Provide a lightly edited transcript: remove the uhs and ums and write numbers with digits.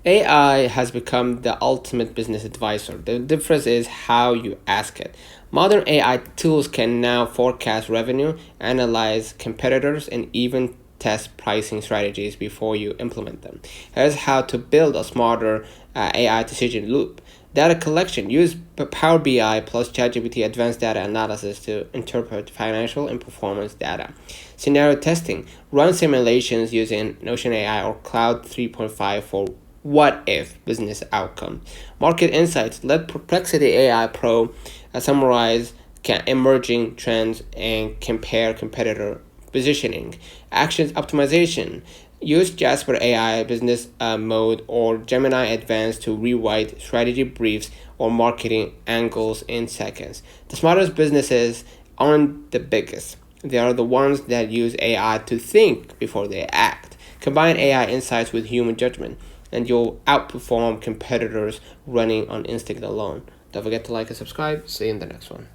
AI has become the ultimate business advisor. The difference is how you ask it. Modern AI tools can now forecast revenue, analyze competitors, and even test pricing strategies before you implement them. Here's how to build a smarter AI decision loop. Data collection. Use Power BI plus ChatGPT advanced data analysis to interpret financial and performance data. Scenario testing. Run simulations using Notion AI or Cloud 3.5 for what if business outcome. Market insights. Let Perplexity AI Pro summarize emerging trends and compare competitor positioning. Actions optimization. Use Jasper AI Business Mode or Gemini Advanced to rewrite strategy briefs or marketing angles in seconds. The smartest businesses aren't the biggest. They are the ones that use AI to think before they act. Combine AI insights with human judgment, and you'll outperform competitors running on instinct alone. Don't forget to like and subscribe. See you in the next one.